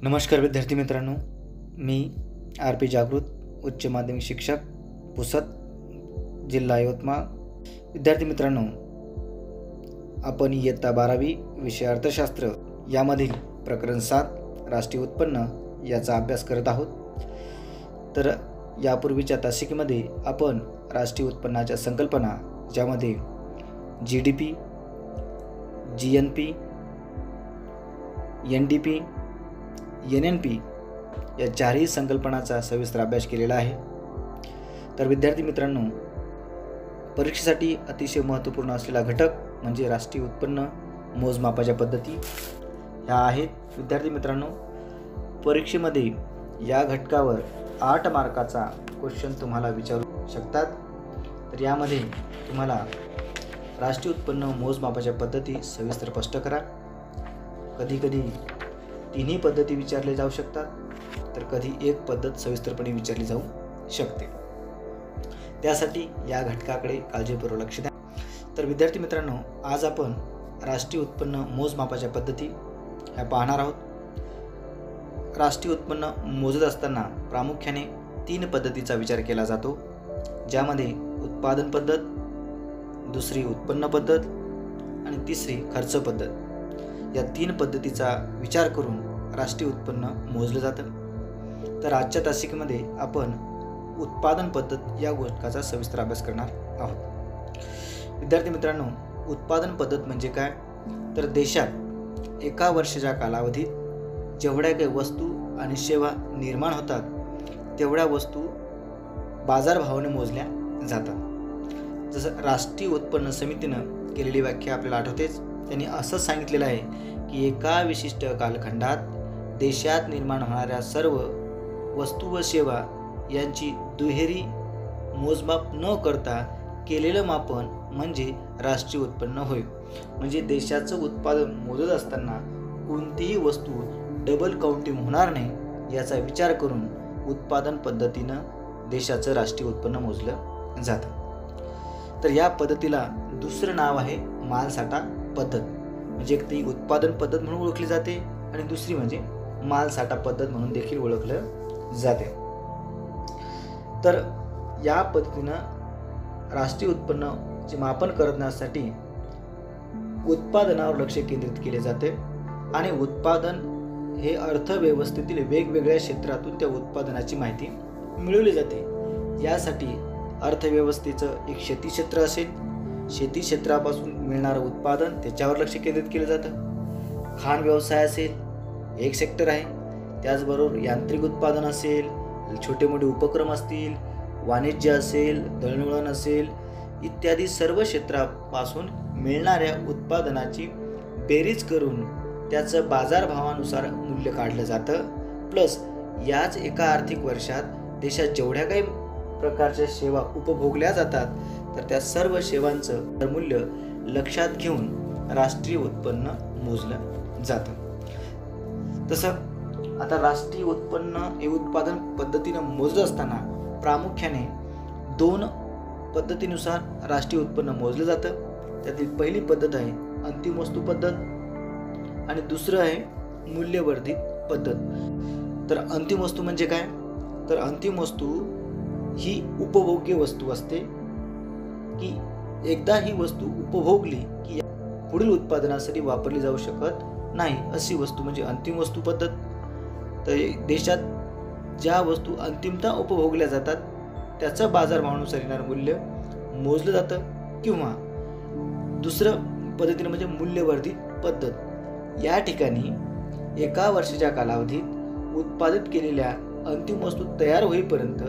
नमस्कार विद्यार्थी मित्रांनो, मी RP जागृत उच्च माध्यमिक शिक्षक पुसद जिल्हा यवतमाळ। विद्यार्थी मित्रांनो, आपण इयत्ता 12वी विषय अर्थशास्त्र यामधील प्रकरण 7 राष्ट्रीय उत्पन्न याचा अभ्यास करत आहोत। तर यापूर्वीच्या तासिकेमध्ये आपण राष्ट्रीय उत्पन्नाच्या संकल्पना ज्यामध्ये GDP, GNP, NDP, NNP या चारही संकल्पनांचा सविस्तर अभ्यास केलेला आहे। तर विद्यार्थी मित्रांनो, परीक्षेसाठी अतिशय महत्त्वपूर्ण असलेला घटक म्हणजे राष्ट्रीय उत्पन्न मोजमापाच्या पद्धती ह्या आहेत। विद्यार्थी मित्रांनो, परीक्षेमध्ये या घटकावर 8 मार्काचा क्वेश्चन तुम्हाला विचारू शकतात। तर यामध्ये तुम्हाला राष्ट्रीय उत्पन्न मोजमापाच्या पद्धती सविस्तर स्पष्ट करा। कधी कधी तिन्ही पद्धती विचारले जाऊ शकतात, तर कधी एक पद्धत सविस्तरपणे विचारली जाऊ शकते। त्यासाठी या घटकाकडे काळजीपूर्वक लक्ष द्या। तर विद्यार्थी मित्रांनो, आज आपण राष्ट्रीय उत्पन्न मोजमापाच्या पद्धती ह्या पाहणार आहोत। राष्ट्रीय उत्पन्न मोजत असताना प्रामुख्याने 3 पद्धतीचा विचार केला जातो, ज्यामध्ये उत्पादन पद्धत, दुसरी उत्पन्न पद्धत आणि तिसरी खर्च पद्धत। या 3 पद्धतीचा विचार करून राष्ट्रीय उत्पन्न मोजलं जातं। तर आजच्या तासिकेमध्ये आपण उत्पादन पद्धत या घटकाचा सविस्तर अभ्यास करणार आहोत। विद्यार्थी मित्रांनो, उत्पादन पद्धत म्हणजे काय? तर देशात एका वर्षाच्या कालावधीत जेवढ्या काही वस्तू आणि सेवा निर्माण होतात तेवढ्या वस्तू बाजारभावाने मोजल्या जातात। जसं राष्ट्रीय उत्पन्न समितीनं केलेली व्याख्या आपल्याला आठवतेच। त्यांनी असं सांगितलेलं आहे की एका विशिष्ट कालखंडात देशात निर्माण होणाऱ्या सर्व वस्तू व सेवा यांची दुहेरी मोजमाप न करता केलेलं मापन म्हणजे राष्ट्रीय उत्पन्न होय। म्हणजे देशाचं उत्पादन मोजत असताना कोणतीही वस्तू डबल काउंटिंग होणार नाही याचा विचार करून उत्पादन पद्धतीनं देशाचं राष्ट्रीय उत्पन्न मोजलं जातं। तर या पद्धतीला दुसरं नाव आहे मालसाठा पद्धत। म्हणजे एक ती उत्पादन पद्धत म्हणून ओळखली जाते आणि दुसरी म्हणजे मालसाठा पद्धत म्हणून देखील ओळखलं जाते। तर या पद्धतीनं राष्ट्रीय उत्पन्नाचे मापन करण्यासाठी उत्पादनावर लक्ष केंद्रित केले जाते आणि उत्पादन हे अर्थव्यवस्थेतील वेगवेगळ्या क्षेत्रातून त्या उत्पादनाची माहिती मिळवली जाते। यासाठी अर्थव्यवस्थेचं एक शेती क्षेत्र असेल, शेती क्षेत्रापासून मिळणारं उत्पादन त्याच्यावर लक्ष केंद्रित केलं जातं। खाण व्यवसाय असेल, एक सेक्टर आहे। त्याचबरोबर यांत्रिक उत्पादन असेल, छोटे मोठे उपक्रम असतील, वाणिज्य असेल, दळणवळण असेल, इत्यादी सर्व क्षेत्रापासून मिळणाऱ्या उत्पादनाची बेरीज करून त्याचं बाजारभावानुसार मूल्य काढलं जातं। प्लस याच एका आर्थिक वर्षात देशात जेवढ्या काही प्रकारच्या सेवा उपभोगल्या जातात तर त्या सर्व सेवांचं मूल्य लक्षात घेऊन राष्ट्रीय उत्पन्न मोजलं जातं। तसं आता राष्ट्रीय उत्पन्न हे उत्पादन पद्धतीनं मोजत असताना प्रामुख्याने 2 पद्धतीनुसार राष्ट्रीय उत्पन्न मोजलं जातं। त्यातील पहिली पद्धत आहे अंतिम वस्तू पद्धत आणि दुसरं आहे मूल्यवर्धित पद्धत। तर अंतिम वस्तू म्हणजे काय? तर अंतिम वस्तू ही उपभोग्य वस्तू असते की एकदा ही वस्तू उपभोगली की पुढील उत्पादनासाठी वापरली जाऊ शकत नाही, अशी वस्तू म्हणजे अंतिम वस्तू पद्धत। तर देशात ज्या वस्तू अंतिमतः उपभोगल्या जातात त्याचं बाजारभावानुसार येणारं मूल्य मोजलं जातं। किंवा दुसरं पद्धतीने म्हणजे मूल्यवर्धित पद्धत। या ठिकाणी एका वर्षाच्या कालावधीत उत्पादित केलेल्या अंतिम वस्तू तयार होईपर्यंत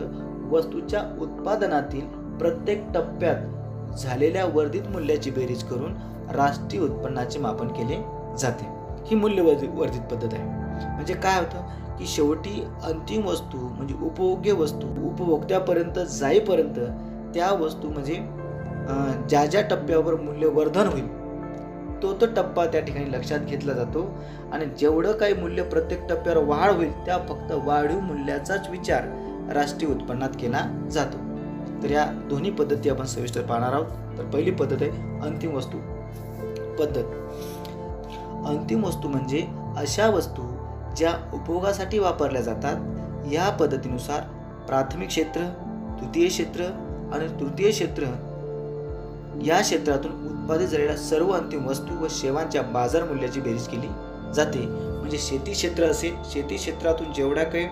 वस्तूच्या उत्पादनातील प्रत्येक टप्प्यात झालेल्या वर्धित मूल्याची बेरीज करून राष्ट्रीय उत्पन्नाचे मापन केले जाते। ही मूल्यवर्धित पद्धत आहे। म्हणजे काय होतं की शेवटी अंतिम वस्तू म्हणजे उपभोग्य वस्तू उपभोक्त्यापर्यंत जाईपर्यंत त्या वस्तू म्हणजे ज्या ज्या टप्प्यावर मूल्यवर्धन होईल तो टप्पा त्या ठिकाणी लक्षात घेतला जातो आणि जेवढं काही मूल्य प्रत्येक टप्प्यावर वाढ होईल त्या फक्त वाढीव मूल्याचाच विचार राष्ट्रीय उत्पन्नात केला जातो। तर या दोन्ही पद्धती आपण सविस्तर पाहणार आहोत। तर पहिली पद्धत आहे अंतिम वस्तू पद्धत। अंतिम वस्तू म्हणजे अशा वस्तू ज्या उपभोगासाठी वापरल्या जातात या पद्धतीनुसार प्राथमिक क्षेत्र, द्वितीय क्षेत्र आणि तृतीय क्षेत्र या क्षेत्रातून उत्पादित झालेल्या सर्व अंतिम वस्तू व सेवांच्या बाजार मूल्याची बेरीज केली जाते. म्हणजे शेती क्षेत्र असेल, शेती क्षेत्रातून जेवढ्या काही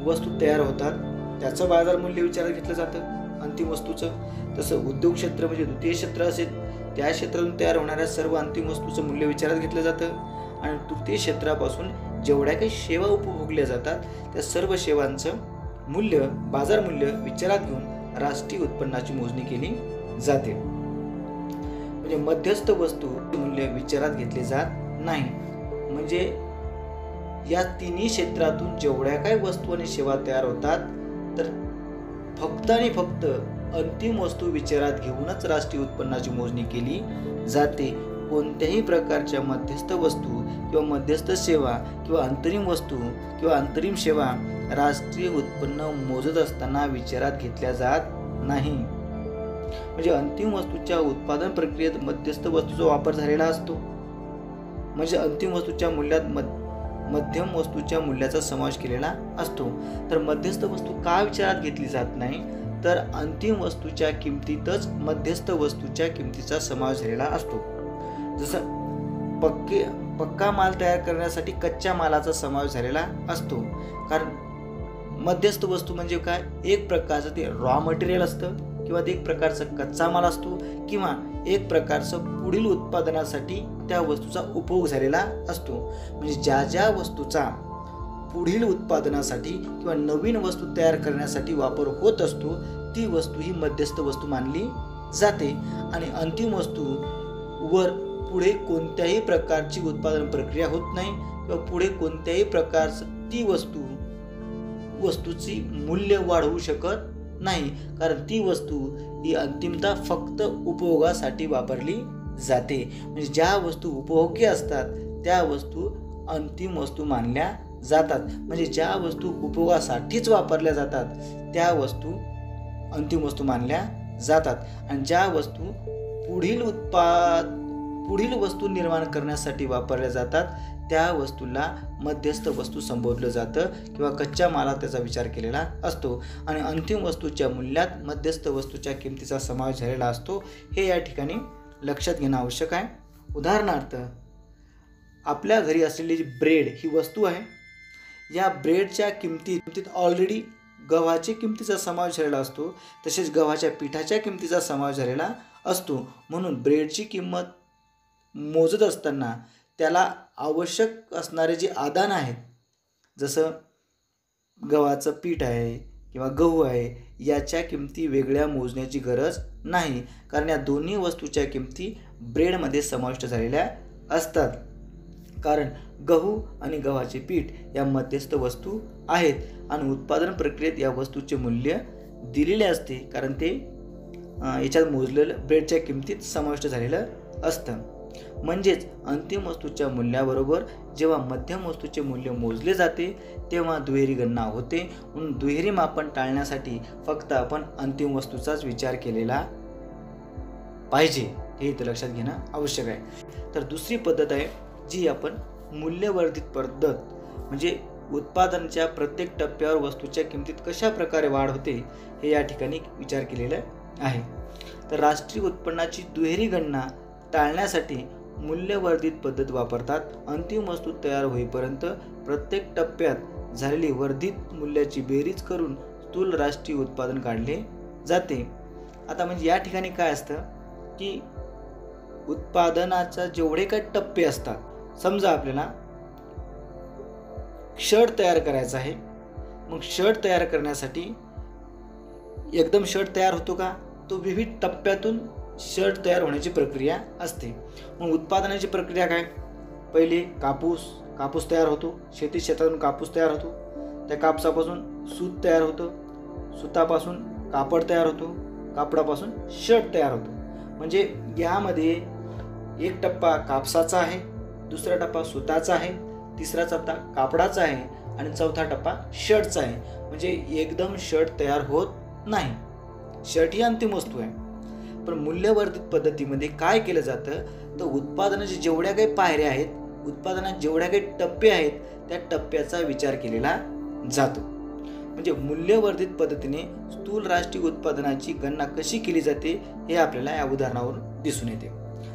वस्तू तयार होतात त्याचं बाजार मूल्य विचारात घेतलं जातं अंतिम वस्तूचं. तसं उद्योग क्षेत्र म्हणजे द्वितीय क्षेत्र असेल, त्या क्षेत्रातून तयार होणाऱ्या सर्व अंतिम वस्तूचं मूल्य विचारात घेतलं जातं. आणि तृतीय क्षेत्रापासून जेवढ्या काही सेवा उपभोगल्या जातात त्या सर्व सेवांचं मूल्य, बाजार मूल्य विचारात घेऊन राष्ट्रीय उत्पन्नाची मोजणी केली जाते. म्हणजे मध्यस्थ वस्तू मूल्य विचारात घेतले जात नाही. म्हणजे या तिन्ही क्षेत्रातून जेवढ्या काही वस्तू आणि सेवा तयार होतात तर फक्त आणि फक्त अंतिम वस्तू विचारात घेऊनच राष्ट्रीय उत्पन्नाची मोजणी केली जाते. कोणत्याही प्रकारच्या मध्यस्थ वस्तू किंवा मध्यस्थ सेवा किंवा अंतरिम वस्तू किंवा अंतरिम सेवा राष्ट्रीय उत्पन्न मोजत असताना विचारात घेतल्या जात नाही. म्हणजे अंतिम वस्तूच्या उत्पादन प्रक्रियेत मध्यस्थ वस्तूचा वापर झालेला असतो. म्हणजे अंतिम वस्तूच्या मूल्यात मध्यम वस्तूच्या मूल्याचा समावेश केलेला असतो. तर मध्यस्थ वस्तू का विचारात घेतली जात नाही, तर अंतिम वस्तूच्या किमतीतच मध्यस्थ वस्तूच्या किमतीचा समावेश झालेला असतो. जसं पक्का माल तयार करण्यासाठी कच्च्या मालाचा समावेश झालेला असतो. कारण मध्यस्थ वस्तू म्हणजे काय, एक प्रकारचं ते रॉ मटेरियल असतं किंवा एक प्रकारचा कच्चा माल असतो किंवा एक प्रकारचं पुढील उत्पादनासाठी त्या वस्तूचा उपयोग झालेला असतो. म्हणजे ज्या ज्या वस्तूचा पुढील उत्पादनासाठी किंवा नवीन वस्तू तयार करण्यासाठी वापर होत असतो ती वस्तू ही मध्यस्थ वस्तू मानली जाते. आणि अंतिम वस्तू वर पुढे कोणत्याही प्रकारची उत्पादन प्रक्रिया होत नाही किंवा पुढे कोणत्याही प्रकारची ती वस्तूची मूल्य वाढवू शकत नाही, कारण ती वस्तू ही अंतिमतः फक्त उपभोगासाठी वापरली जाते. म्हणजे ज्या वस्तू उपभोग्य असतात त्या वस्तू अंतिम वस्तू मानल्या जातात. म्हणजे ज्या वस्तू उपभोगासाठीच वापरल्या जातात त्या वस्तू अंतिम वस्तू मानल्या जातात. आणि ज्या वस्तू पुढील वस्तू निर्माण करण्यासाठी वापरल्या जातात त्या वस्तूला मध्यस्थ वस्तू संबोधलं जातं किंवा कच्च्या मालात त्याचा विचार केलेला असतो. आणि अंतिम वस्तूच्या मूल्यात मध्यस्थ वस्तूच्या किमतीचा समावेश झालेला असतो. हे या ठिकाणी लक्षात घेणं आवश्यक आहे. उदाहरणार्थ, आपल्या घरी असलेली जी ब्रेड ही वस्तू आहे, या ब्रेडच्या किमतीत ऑलरेडी गव्हाच्या किमतीचा समावेश झालेला असतो, तसेच गव्हाच्या पिठाच्या किमतीचा समावेश झालेला असतो. म्हणून ब्रेडची किंमत मोजत असताना त्याला आवश्यक असणारे जे आदान आहेत, जसं गव्हाचं पीठ आहे किंवा गहू आहे, याच्या किमती वेगळ्या मोजण्याची गरज नाही, कारण या दोन्ही वस्तूच्या किमती ब्रेडमध्ये समाविष्ट झालेल्या असतात. कारण गहू आणि गव्हाचे पीठ या मध्यस्थ वस्तू आहेत आणि उत्पादन प्रक्रियेत या वस्तूचे मूल्य दिलेले असते, कारण ते याच्यात मोजलेलं ब्रेडच्या किमतीत समाविष्ट झालेलं असतं. म्हणजेच अंतिम वस्तूच्या मूल्याबरोबर जेव्हा मध्यम वस्तूचे मूल्य मोजले जाते तेव्हा दुहेरी गणना होते. म्हणून दुहेरी मापन टाळण्यासाठी फक्त आपण अंतिम वस्तूचाच विचार केलेला पाहिजे, हे इथे लक्षात घेणं आवश्यक आहे. तर दुसरी पद्धत आहे जी आपण मूल्यवर्धित पद्धत, म्हणजे उत्पादनाच्या प्रत्येक टप्प्यावर वस्तूच्या किमतीत कशा प्रकारे वाढ होते हे या ठिकाणी विचार केलेला आहे. तर राष्ट्रीय उत्पन्नाची दुहेरी गणना टाळण्यासाठी मूल्यवर्धित पद्धत वापरतात. अंतिम वस्तू तयार होईपर्यंत प्रत्येक टप्प्यात झालेली वर्धित मूल्याची बेरीज करून स्थूल राष्ट्रीय उत्पादन काढले जाते. आता म्हणजे या ठिकाणी काय असतं की उत्पादनाचा जेवढे काही टप्पे असतात, समजा आपल्याला शर्ट तयार करायचा आहे, मग शर्ट तयार करण्यासाठी एकदम शर्ट तयार होतो का, तो विविध टप्प्यातून शर्ट तयार होण्याची प्रक्रिया असते. मग उत्पादनाची प्रक्रिया काय, पहिले कापूस तयार होतो, शेती क्षेत्रातून कापूस तयार होतो, त्या कापसापासून सूत तयार होतं, सुतापासून कापड तयार होतो, कापडापासून शर्ट तयार होतो. म्हणजे यामध्ये एक टप्पा कापसाचा आहे, दुसरा टप्पा सुताचा आहे, तिसरा टप्पा कापडाचा आहे आणि चौथा टप्पा शर्टचा आहे. म्हणजे एकदम शर्ट तयार होत नाही. शर्ट ही अंतिम वस्तू आहे. पण मूल्यवर्धित पद्धतीमध्ये काय केलं जातं, तर उत्पादनाच्या जेवढ्या काही पायऱ्या आहेत उत्पादनात जेवढ्या काही टप्पे आहेत त्या टप्प्याचा विचार केलेला जातो. म्हणजे मूल्यवर्धित पद्धतीने स्थूल राष्ट्रीय उत्पादनाची गणना कशी केली जाते हे आपल्याला या उदाहरणावरून दिसून येते.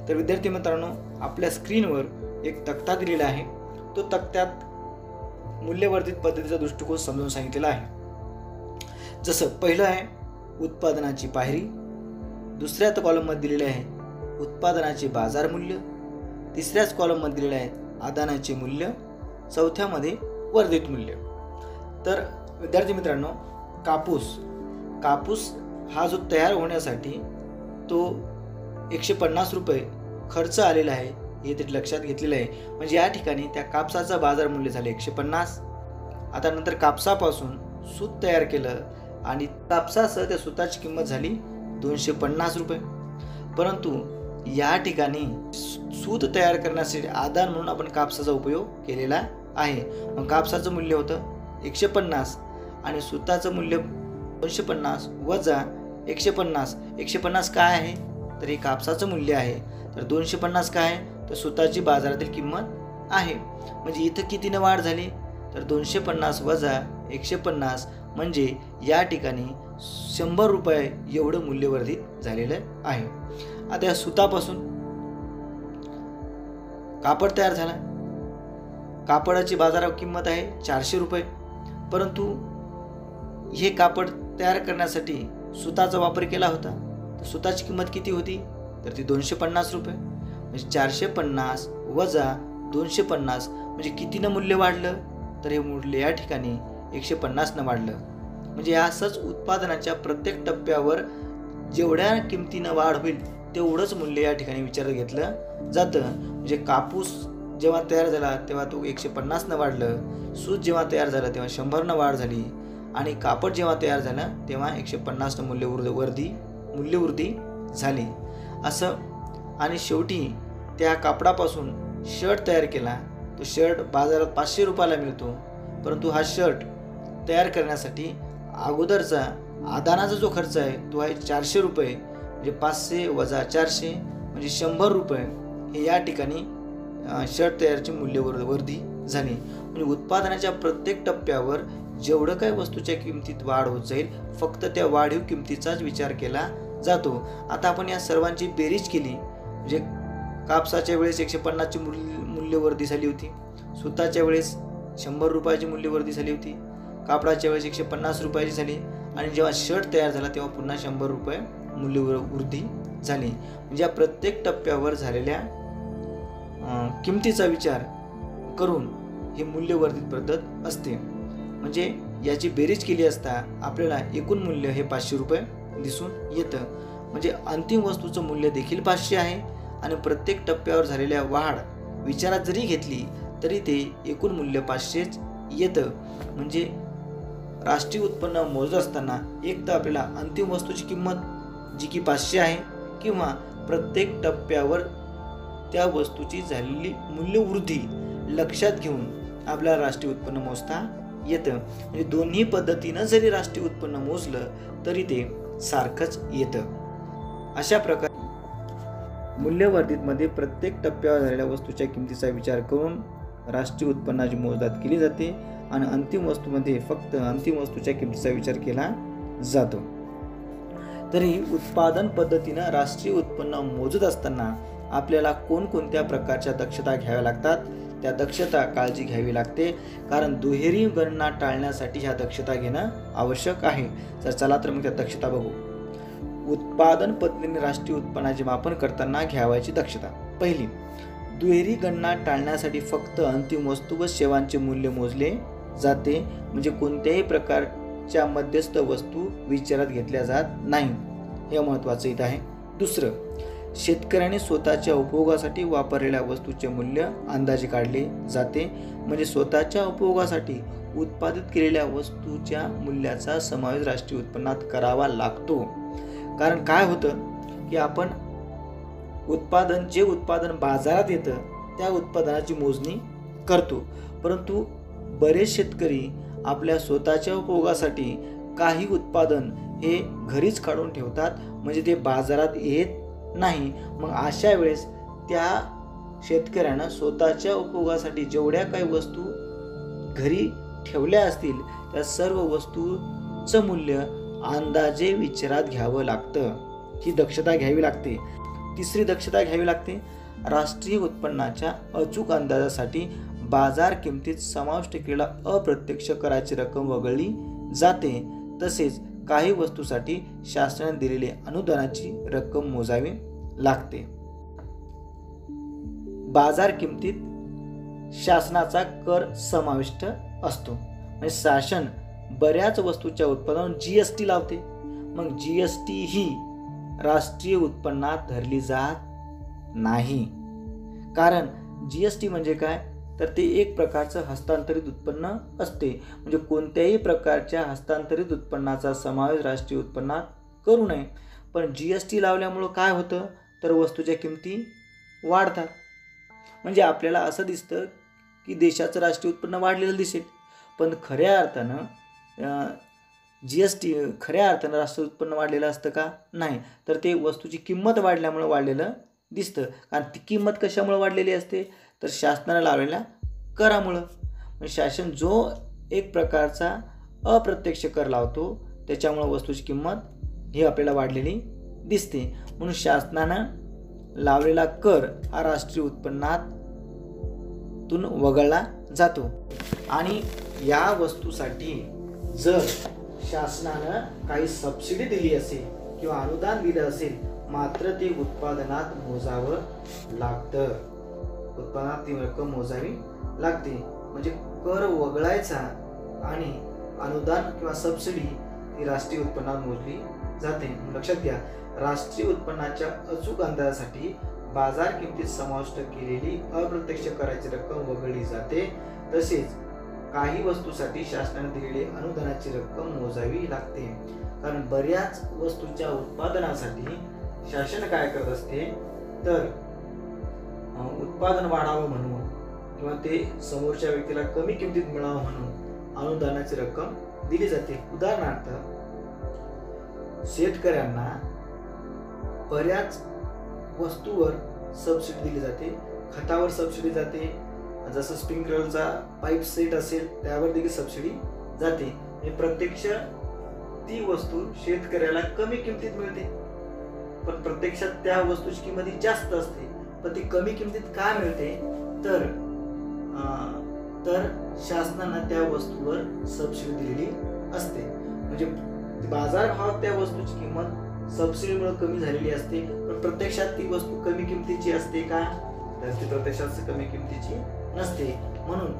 तर विद्यार्थी मित्रांनो, आपल्या स्क्रीनवर एक तक्ता दिलेला आहे. तो तक्त्यात मूल्यवर्धित पद्धतीचा दृष्टिकोन समजून सांगितलेला आहे. जसं पहिलं आहे उत्पादनाची पायरी, दुसऱ्या कॉलममध्ये दिलेले आहे उत्पादनाचे बाजार मूल्य, तिसऱ्याच कॉलममध्ये दिलेले आहे आदानाचे मूल्य, चौथ्यामध्ये वर्धित मूल्य. तर विद्यार्थी मित्रांनो, कापूस हा जो तयार होण्यासाठी तो 150 रुपये खर्च आलेला आहे हे ते लक्षात घेतलेलं आहे. म्हणजे या ठिकाणी त्या कापसाचं बाजार मूल्य झालं 150. आता नंतर कापसापासून सूत तयार केलं आणि कापसासह त्या सूताची किंमत झाली 250 रुपये. परंतु या ठिकाणी सूत तयार करण्यासाठी आदान म्हणून आपण कापसाचा उपयोग केलेला आहे. मग कापसाचं मूल्य होतं 150 आणि सूताचं मूल्य 250 वजा 150. 150 काय आहे तर हे कापसाचं मूल्य आहे. तर 250 काय आहे तर सूताची बाजारातील किंमत आहे. म्हणजे इथं कितीने वाढ झाली तर 250 वजा 150 म्हणजे या ठिकाणी 100 रुपये एवढं मूल्यवर्धित झालेलं आहे. आता या सुतापासून कापड तयार झाला. कापडाची बाजारात किंमत आहे 400 रुपये. परंतु हे कापड तयार करण्यासाठी सुताचा वापर केला होता. तर सुताची किंमत किती होती तर ती 250 रुपये. म्हणजे 450 वजा 250 म्हणजे कितीनं मूल्य वाढलं तर हे मूल्य या ठिकाणी 150 वाढलं. म्हणजे असंच उत्पादनाच्या प्रत्येक टप्प्यावर जेवढ्या किमतीनं वाढ होईल तेवढंच मूल्य या ठिकाणी विचारात घेतलं जातं. म्हणजे कापूस जेव्हा तयार झाला तेव्हा तो 150 वाढलं, सूत जेव्हा तयार झालं तेव्हा 100 वाढ झाली आणि कापड जेव्हा तयार झालं तेव्हा 150 मूल्यवृद्धी झाली असं. आणि शेवटी त्या कापडापासून शर्ट तयार केला. तो शर्ट बाजारात 500 रुपयाला मिळतो. परंतु हा शर्ट तयार करण्यासाठी अगोदरचा आदानाचा जो खर्च आहे तो आहे 400 रुपये. म्हणजे 500 वजा 400 म्हणजे 100 रुपये हे या ठिकाणी शर्ट तयारची मूल्यवर्धी झाली. म्हणजे उत्पादनाच्या प्रत्येक टप्प्यावर जेवढं काही वस्तूच्या किमतीत वाढ होत जाईल फक्त त्या वाढीव किमतीचाच विचार केला जातो. आता आपण या सर्वांची बेरीज केली म्हणजे कापसाच्या वेळेस 150ची मूल्यवर्धी झाली होती, सुताच्या वेळेस 100 रुपयाची मूल्यवर्धी झाली होती, कापडाच्या वेळेस 150 रुपयाची झाली आणि जेव्हा शर्ट तयार झाला तेव्हा पुन्हा 100 रुपये मूल्यवृद्धी झाली. म्हणजे या प्रत्येक टप्प्यावर झालेल्या किमतीचा विचार करून हे मूल्यवर्धित पद्धत असते. म्हणजे याची बेरीज केली असता आपल्याला एकूण मूल्य हे 500 रुपये दिसून येतं. म्हणजे अंतिम वस्तूचं मूल्य देखील 500 आहे आणि प्रत्येक टप्प्यावर झालेल्या वाढ विचारात जरी घेतली तरी ते एकूण मूल्य 500च येतं. म्हणजे राष्ट्रीय उत्पन्न मोजत असताना एक तर आपल्याला अंतिम वस्तूची किंमत जी की 500 आहे किंवा प्रत्येक टप्प्यावर त्या वस्तूची झालेली मूल्यवृद्धी लक्षात घेऊन आपल्याला राष्ट्रीय उत्पन्न मोजता येतं. म्हणजे दोन्ही पद्धतीनं जरी राष्ट्रीय उत्पन्न मोजलं तरी ते सारखंच येतं. अशा प्रकारे मूल्यवर्धितमध्ये प्रत्येक टप्प्यावर झालेल्या वस्तूच्या किमतीचा विचार करून राष्ट्रीय उत्पन्नाची मोजदाद केली जाते आणि अंतिम वस्तूमध्ये फक्त अंतिम वस्तूच्या किमतीचा विचार केला जातो. तरी उत्पादन पद्धतीनं राष्ट्रीय उत्पन्न मोजत असताना आपल्याला कोणकोणत्या प्रकारच्या दक्षता घ्याव्या लागतात त्या दक्षता काळजी घ्यावी लागते. कारण दुहेरी गणना टाळण्यासाठी ह्या दक्षता घेणं आवश्यक आहे. तर चला तर मग त्या दक्षता बघू. उत्पादन पद्धतीने राष्ट्रीय उत्पन्नाचे मापन करताना घ्यावयाची दक्षता. पहिली, दुहेरी गणना टाळण्यासाठी फक्त अंतिम वस्तू व सेवांचे मूल्य मोजले जाते. म्हणजे कोणत्याही प्रकारच्या मध्यस्थ वस्तू विचारात घेतल्या जात नाही. हे महत्त्वाचं इथं आहे. दुसरं, शेतकऱ्याने स्वतःच्या उपयोगासाठी वापरलेल्या वस्तूचे मूल्य अंदाजे काढले जाते. म्हणजे स्वतःच्या उपयोगासाठी उत्पादित केलेल्या वस्तूच्या मूल्याचा समावेश राष्ट्रीय उत्पन्नात करावा लागतो. कारण काय होतं की आपण जे उत्पादन बाजारात येतं त्या उत्पादनाची मोजणी करतो, परंतु बरेच शेतकरी आपल्या स्वतःच्या उपयोगासाठी काही उत्पादन हे घरीच काढून ठेवतात. म्हणजे ते बाजारात येत नाही. मग अशा वेळेस त्या शेतकऱ्यानं स्वतःच्या उपयोगासाठी जेवढ्या काही वस्तू घरी ठेवल्या असतील त्या सर्व वस्तूचं मूल्य अंदाजे विचारात घ्यावं लागतं. ही दक्षता घ्यावी लागते. तिसरी दक्षता घ्यावी लागते, राष्ट्रीय उत्पन्नाच्या अचूक अंदाजासाठी बाजार किमतीत समाविष्ट केलेला अप्रत्यक्ष कराची रक्कम वगळली जाते. तसेच काही वस्तूसाठी शासनाने दिलेली अनुदानाची रक्कम मोजावी लागते. बाजार किमतीत शासनाचा कर समाविष्ट असतो. म्हणजे शासन बऱ्याच वस्तूच्या उत्पादनावर GST लावते. मग GST ही राष्ट्रीय उत्पन्नात धरली जात नाही. कारण GST म्हणजे काय, तर ते एक प्रकारचं हस्तांतरित उत्पन्न असते. म्हणजे कोणत्याही प्रकारच्या हस्तांतरित उत्पन्नाचा समावेश राष्ट्रीय उत्पन्नात करू नये. पण GST लावल्यामुळं काय होतं, तर वस्तूच्या किमती वाढतात. म्हणजे आपल्याला असं दिसतं की देशाचं राष्ट्रीय उत्पन्न वाढलेलं दिसेल, पण खऱ्या अर्थानं GST खऱ्या अर्थानं राष्ट्रीय उत्पन्न वाढलेलं असतं का, नाही. तर ते वस्तूची किंमत वाढल्यामुळं वाढलेलं दिसतं. कारण ती किंमत कशामुळे वाढलेली असते, तर शासनाने लावलेल्या करामुळं. म्हणजे शासन जो एक प्रकारचा अप्रत्यक्ष कर लावतो त्याच्यामुळं वस्तूची किंमत ही आपल्याला वाढलेली दिसते. म्हणून शासनानं लावलेला कर हा राष्ट्रीय उत्पन्नातून वगळला जातो. आणि या वस्तूसाठी जर शासनानं काही सबसिडी दिली असेल किंवा अनुदान दिलं असेल, मात्र ते उत्पादनात मोजावं लागतं. उत्पादनात ती रक्कम मोजावी लागते. म्हणजे कर वगळायचा आणि अनुदान किंवा सबसिडी ही राष्ट्रीय उत्पन्नात मोजली जाते. लक्षात घ्या, राष्ट्रीय उत्पन्नाच्या अचूक अंदाजासाठी बाजार किमतीत समाविष्ट केलेली अप्रत्यक्ष कराची रक्कम वगळली जाते. तसेच काही वस्तूसाठी शासनाने दिलेली अनुदानाची रक्कम मोजावी लागते. कारण बऱ्याच वस्तूच्या उत्पादनासाठी शासन काय करत असते, तर उत्पादन वाढावं म्हणून किंवा ते समोरच्या व्यक्तीला कमी किमतीत मिळावं म्हणून अनुदानाची रक्कम दिली जाते. उदाहरणार्थ, शेतकऱ्यांना बऱ्याच वस्तूवर सबसिडी दिली जाते. खतावर सबसिडी जाते. जसं स्प्रिंकलरचा पाईप सेट असेल त्यावर देखील सबसिडी जाते. म्हणजे प्रत्यक्ष ती वस्तू शेतकऱ्याला कमी किमतीत मिळते, पण प्रत्यक्षात त्या वस्तूची किंमत जास्त असते. पण ती कमी किमतीत का मिळते, तर शासनानं त्या वस्तूवर सबसिडी दिलेली असते. म्हणजे बाजार भावात त्या वस्तूची किंमत सबसिडीमुळे कमी झालेली असते, पण प्रत्यक्षात ती वस्तू कमी किमतीची असते का, तर ती प्रत्यक्षात कमी किमतीची नसते. म्हणून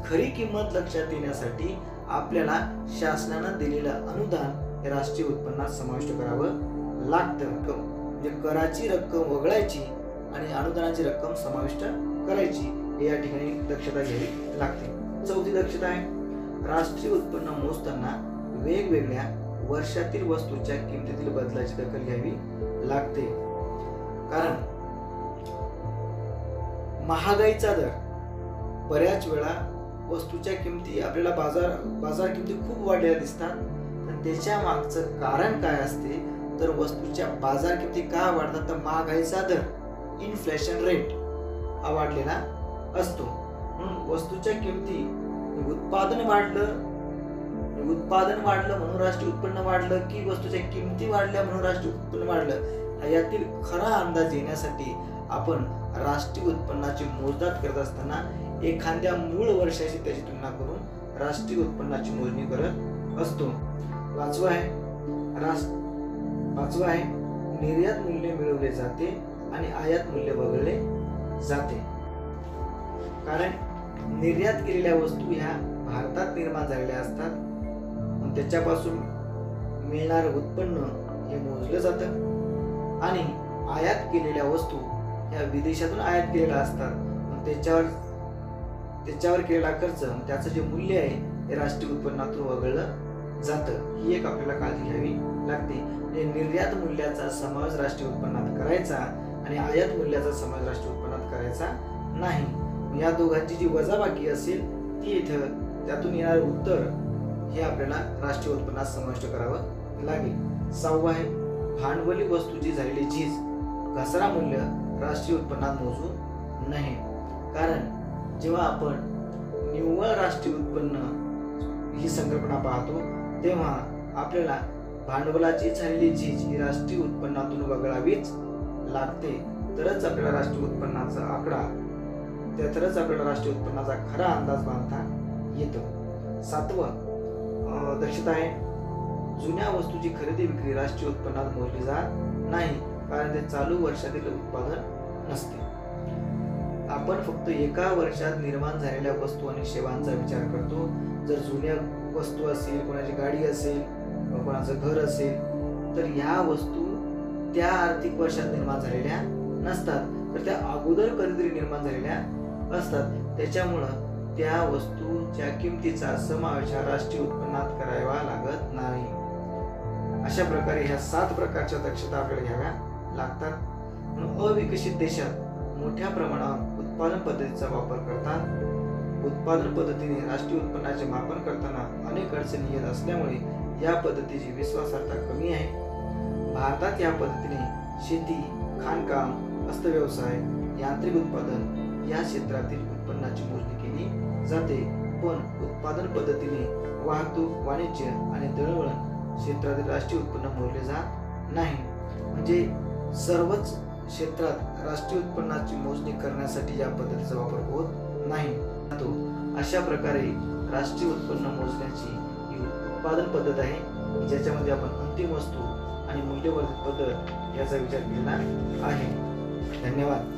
खरी किंमत लक्षात येण्यासाठी आपल्याला शासनानं दिलेलं अनुदान हे राष्ट्रीय उत्पन्नात समाविष्ट करावं लागतं. म्हणजे कराची रक्कम वगळायची आणि अनुदानाची रक्कम समाविष्ट करायची, हे या ठिकाणी दक्षता घ्यावी लागते. चौथी दक्षता आहे, राष्ट्रीय उत्पन्न मोजताना वेगवेगळ्या वर्षातील वस्तूच्या किमतीतील बदलाची दखल घ्यावी लागते. कारण महागाईचा दर बऱ्याच वेळा वस्तूच्या किमती आपल्याला बाजार किमती खूप वाढलेल्या दिसतात. पण त्याच्या मागचं कारण काय असते, तर वस्तूच्या बाजार किमती का वाढतात, तर महागाईचा दर, इन्फ्लेशन रेट हा वाढलेला असतो. म्हणून वस्तूच्या किमती, उत्पादन वाढलं म्हणून राष्ट्रीय उत्पन्न वाढलं की वस्तूच्या किमती वाढल्या म्हणून राष्ट्रीय उत्पन्न वाढलं, यातील खरा अंदाज येण्यासाठी आपण राष्ट्रीय उत्पन्नाची मोजदाद करत असताना एखाद्या मूळ वर्षाशी त्याची तुलना करून राष्ट्रीय उत्पन्नाची मोजणी करत असतो. पाचवा आहे निर्यात मूल्य मिळवले जाते आणि आयात मूल्य वगळले जाते. कारण निर्यात केलेल्या वस्तू ह्या भारतात निर्माण झालेल्या असतात, त्याच्यापासून मिळणारं उत्पन्न हे मोजलं जातं. आणि आयात केलेल्या वस्तू ह्या विदेशातून आयात केलेल्या असतात, त्याच्यावर केलेला खर्च, त्याचं जे मूल्य आहे हे राष्ट्रीय उत्पन्नातून वगळलं जातं. ही एक आपल्याला काळजी घ्यावी लागते. निर्यात मूल्याचा समावेश राष्ट्रीय उत्पन्नात करायचा आणि आयात मूल्याचा समावेश राष्ट्रीय उत्पन्नात करायचा नाही. या दोघांची जी वजाबाकी असेल ती इथं त्यातून येणारे उत्तर हे आपल्याला राष्ट्रीय उत्पन्नात समाविष्ट करावं लागेल. सहावा आहे भांडवली वस्तूची झालेली झीज, घसारा मूल्य राष्ट्रीय उत्पन्नात मोजू नाही. कारण जेव्हा आपण निव्वळ राष्ट्रीय उत्पन्न ही संकल्पना पाहतो तेव्हा आपल्याला भांडवलाची झालेली झीज ही राष्ट्रीय उत्पन्नातून वगळावीच लागते. तरच आपल्याला राष्ट्रीय उत्पन्नाचा आकडा तरच आपल्याला राष्ट्रीय उत्पन्नाचा खरा अंदाज बांधता येतो. 7वं दक्षता आहे, जुन्या वस्तूची खरेदी विक्री राष्ट्रीय उत्पन्नात मोजली जात नाही, कारण ते चालू वर्षातील उत्पादन नसते. आपण फक्त एका वर्षात निर्माण झालेल्या वस्तू आणि सेवांचा विचार करतो. जर जुन्या वस्तू असेल, कोणाची गाडी असेल, कोणाचं घर असेल, तर ह्या वस्तू त्या आर्थिक वर्षात निर्माण झालेल्या नसतात, तर त्या अगोदर कधीतरी निर्माण झालेल्या असतात. त्याच्यामुळं त्या वस्तूच्या किमतीचा समावेश हा राष्ट्रीय उत्पन्नात करावा लागत नाही. अशा प्रकारे ह्या 7 प्रकारच्या दक्षता आपल्याला घ्याव्या लागतात. म्हणून अविकसित देशात मोठ्या प्रमाणावर उत्पादन पद्धतीचा वापर करतात. उत्पादन पद्धतीने राष्ट्रीय उत्पन्नाचे मापन करताना अनेक अडचणी येत असल्यामुळे या पद्धतीची विश्वासार्हता कमी आहे. भारतात या पद्धतीने शेती, खाणकाम, हस्तव्यवसाय, यांत्रिक उत्पादन या क्षेत्रातील उत्पन्नाची मोजणी केली जाते. पण उत्पादन पद्धतीने वाहतूक, वाणिज्य आणि दळणवळण क्षेत्रातील राष्ट्रीय उत्पन्न मोजले जात नाही. म्हणजे सर्वच क्षेत्रात राष्ट्रीय उत्पन्नाची मोजणी करण्यासाठी या पद्धतीचा वापर होत नाही. अशा प्रकारे राष्ट्रीय उत्पन्न मोजण्याची ही उत्पादन पद्धत आहे, ज्याच्यामध्ये आपण अंतिम वस्तू आणि मूल्यवर्धित पद्धत याचा विचार केलेला आहे. धन्यवाद.